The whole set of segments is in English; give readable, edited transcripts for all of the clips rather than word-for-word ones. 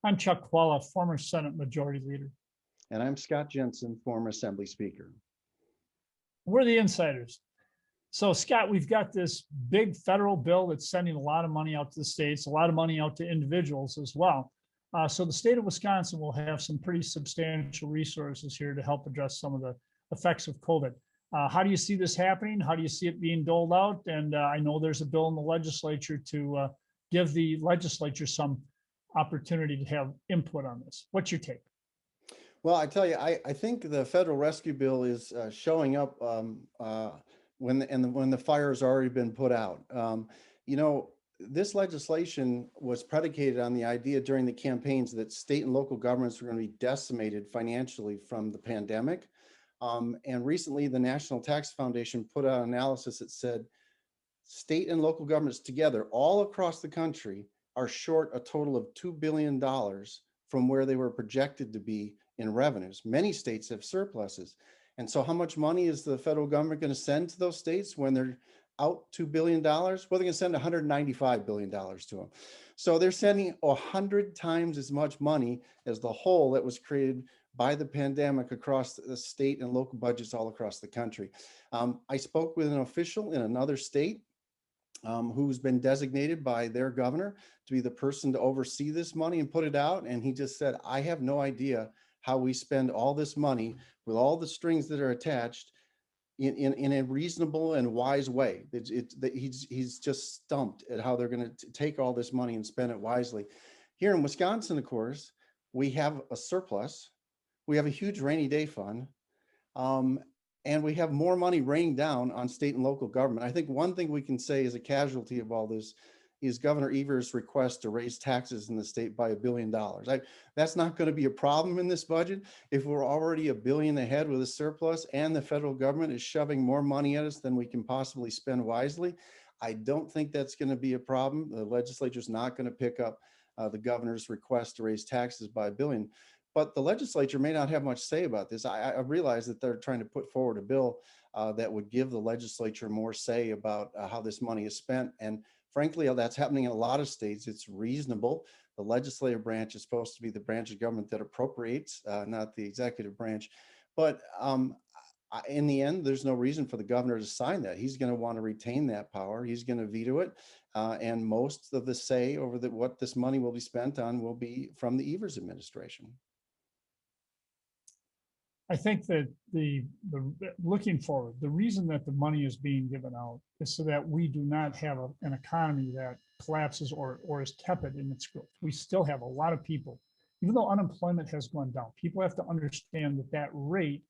I'm Chuck Qualla, former Senate Majority Leader. And I'm Scott Jensen, former Assembly Speaker. We're the insiders. So, Scott, we've got this big federal bill that's sending a lot of money out to the states, a lot of money out to individuals as well. So the state of Wisconsin will have some pretty substantial resources here to help address some of the effects of COVID. How do you see this happening? How do you see it being doled out? And I know there's a bill in the legislature to give the legislature some opportunity to have input on this. What's your take? Well, I tell you, I think the federal rescue bill is showing up when the fire has already been put out. This legislation was predicated on the idea during the campaigns that state and local governments were going to be decimated financially from the pandemic. And recently, the National Tax Foundation put out an analysis that said state and local governments together all across the country are short a total of $2 billion from where they were projected to be in revenues. Many states have surpluses. And so how much money is the federal government going to send to those states when they're out $2 billion? Well, they're going to send $195 billion to them. So they're sending 100 times as much money as the hole that was created by the pandemic across the state and local budgets all across the country. I spoke with an official in another state who's been designated by their governor to be the person to oversee this money and put it out. And he just said, I have no idea how we spend all this money with all the strings that are attached in a reasonable and wise way. He's just stumped at how they're going to take all this money and spend it wisely. Here in Wisconsin, of course, we have a surplus. We have a huge rainy day fund. And we have more money raining down on state and local government. I think one thing we can say as a casualty of all this is Governor Evers' request to raise taxes in the state by $1 billion. That's not going to be a problem in this budget. If we're already $1 billion ahead with a surplus and the federal government is shoving more money at us than we can possibly spend wisely, I don't think that's going to be a problem. The legislature is not going to pick up the governor's request to raise taxes by $1 billion. But the legislature may not have much say about this. I realize that they're trying to put forward a bill that would give the legislature more say about how this money is spent. And frankly, that's happening in a lot of states. It's reasonable. The legislative branch is supposed to be the branch of government that appropriates, not the executive branch. But in the end, there's no reason for the governor to sign that. He's going to want to retain that power. He's going to veto it. And most of the say over what this money will be spent on will be from the Evers administration. I think that the looking forward, the reason that the money is being given out is so that we do not have an economy that collapses or is tepid in its growth. We still have a lot of people, even though unemployment has gone down, people have to understand that that rate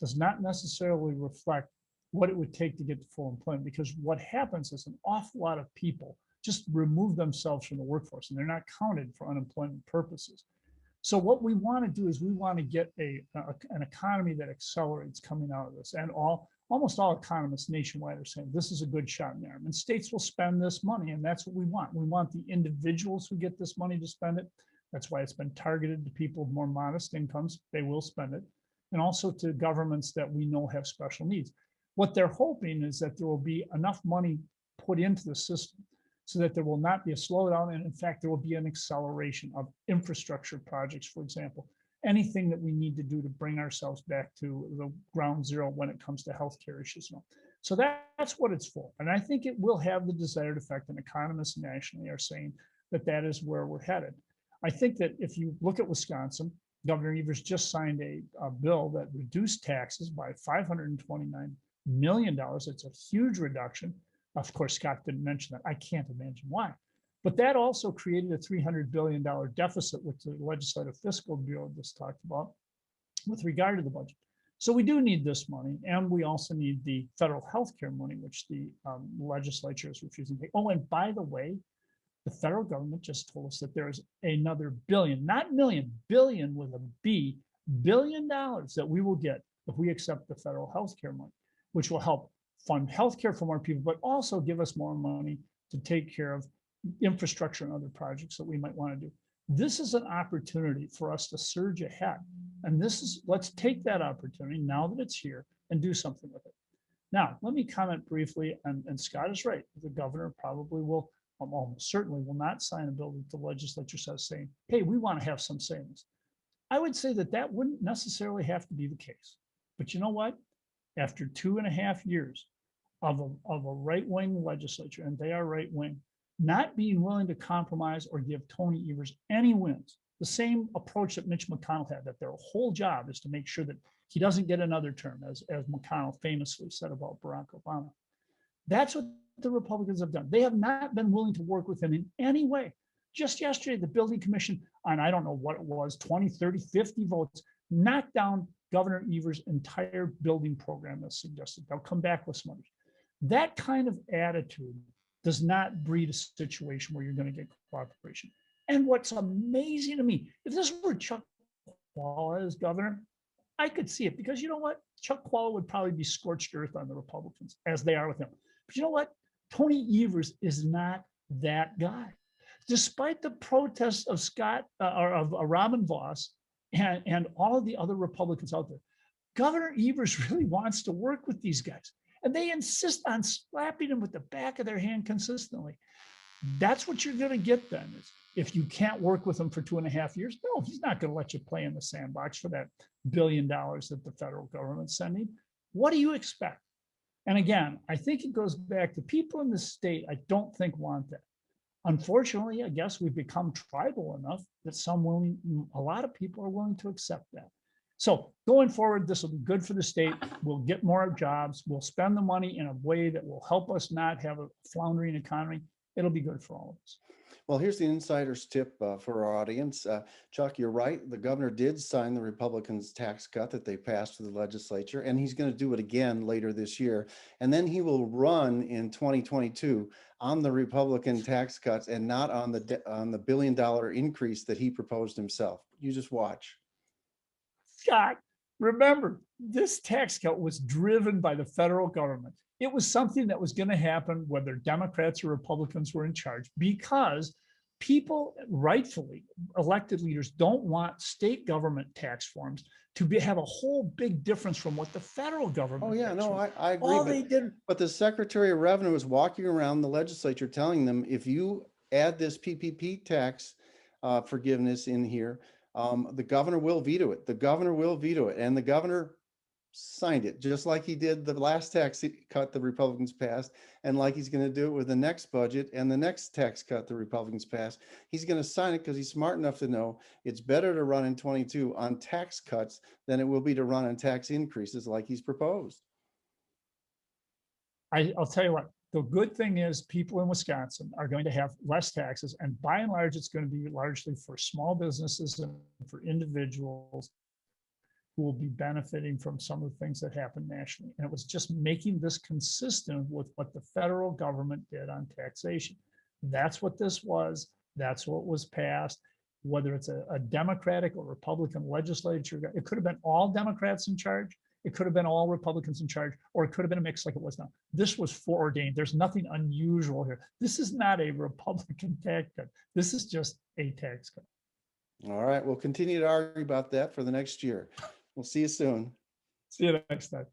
does not necessarily reflect what it would take to get to full employment, because what happens is an awful lot of people just remove themselves from the workforce and they're not counted for unemployment purposes. So what we want to do is we want to get an economy that accelerates coming out of this. And almost all economists nationwide are saying this is a good shot in the arm. And states will spend this money, and that's what we want. We want the individuals who get this money to spend it. That's why it's been targeted to people with more modest incomes. They will spend it. And also to governments that we know have special needs. What they're hoping is that there will be enough money put into the system so that there will not be a slowdown, and in fact, there will be an acceleration of infrastructure projects, for example, anything that we need to do to bring ourselves back to the ground zero when it comes to healthcare issues. So that's what it's for. And I think it will have the desired effect, and economists nationally are saying that that is where we're headed. I think that if you look at Wisconsin, Governor Evers just signed a bill that reduced taxes by $529 million. It's a huge reduction. Of course, Scott didn't mention that. I can't imagine why. But that also created a $300 billion deficit, which the Legislative Fiscal Bureau just talked about with regard to the budget. So we do need this money, and we also need the federal health care money, which the legislature is refusing to pay. Oh, and by the way, the federal government just told us that there is another billion, not million, billion with a B, $1 billion that we will get if we accept the federal health care money, which will help fund healthcare for more people, but also give us more money to take care of infrastructure and other projects that we might want to do. This is an opportunity for us to surge ahead. And let's take that opportunity now that it's here and do something with it. Now, let me comment briefly, and Scott is right. The governor probably will almost certainly will not sign a bill that the legislature says saying, hey, we want to have some savings. I would say that that wouldn't necessarily have to be the case. But you know what? After 2.5 years of a right-wing legislature, and they are right-wing, not being willing to compromise or give Tony Evers any wins, the same approach that Mitch McConnell had, that their whole job is to make sure that he doesn't get another term, as McConnell famously said about Barack Obama. That's what the Republicans have done. They have not been willing to work with him in any way. Just yesterday, the building commission, on I don't know what it was, 20, 30, 50 votes, knocked down Governor Evers' entire building program as suggested. They'll come back with some others. That kind of attitude does not breed a situation where you're going to get cooperation. And what's amazing to me, if this were Chuck Chvala as governor, I could see it, because you know what? Chuck Chvala would probably be scorched earth on the Republicans, as they are with him. But you know what? Tony Evers is not that guy. Despite the protests of Robin Vos and all of the other Republicans out there, Governor Evers really wants to work with these guys. And they insist on slapping him with the back of their hand consistently. That's what you're going to get then. Is if you can't work with him for 2.5 years, no, he's not going to let you play in the sandbox for that $1 billion that the federal government's sending. What do you expect? And again, I think it goes back to people in the state, I don't think want that. Unfortunately, I guess we've become tribal enough that a lot of people are willing to accept that. So going forward, this will be good for the state. We'll get more jobs. We'll spend the money in a way that will help us not have a floundering economy. It'll be good for all of us. Well, here's the insider's tip for our audience. Chuck, you're right. The governor did sign the Republicans' tax cut that they passed to the legislature, and he's going to do it again later this year. And then he will run in 2022 on the Republican tax cuts and not on the $1 billion increase that he proposed himself. You just watch. Scott, remember, this tax cut was driven by the federal government. It was something that was going to happen whether Democrats or Republicans were in charge, because people, rightfully, elected leaders, don't want state government tax forms to have a whole big difference from what the federal government. Oh yeah, no, I agree. All they did, but the Secretary of Revenue is walking around the legislature telling them, if you add this PPP tax forgiveness in here, the governor will veto it. The governor will veto it. And the governor signed it, just like he did the last tax cut the Republicans passed, and like he's going to do it with the next budget and the next tax cut the Republicans passed. He's going to sign it because he's smart enough to know it's better to run in 22 on tax cuts than it will be to run on tax increases like he's proposed. I'll tell you what, the good thing is people in Wisconsin are going to have less taxes, and by and large, it's going to be largely for small businesses and for individuals who will be benefiting from some of the things that happen nationally. And it was just making this consistent with what the federal government did on taxation. That's what this was. That's what was passed. Whether it's a Democratic or Republican legislature, it could have been all Democrats in charge. It could have been all Republicans in charge, or it could have been a mix like it was now. This was foreordained. There's nothing unusual here. This is not a Republican tax cut. This is just a tax cut. All right, we'll continue to argue about that for the next year. We'll see you soon. See you next time.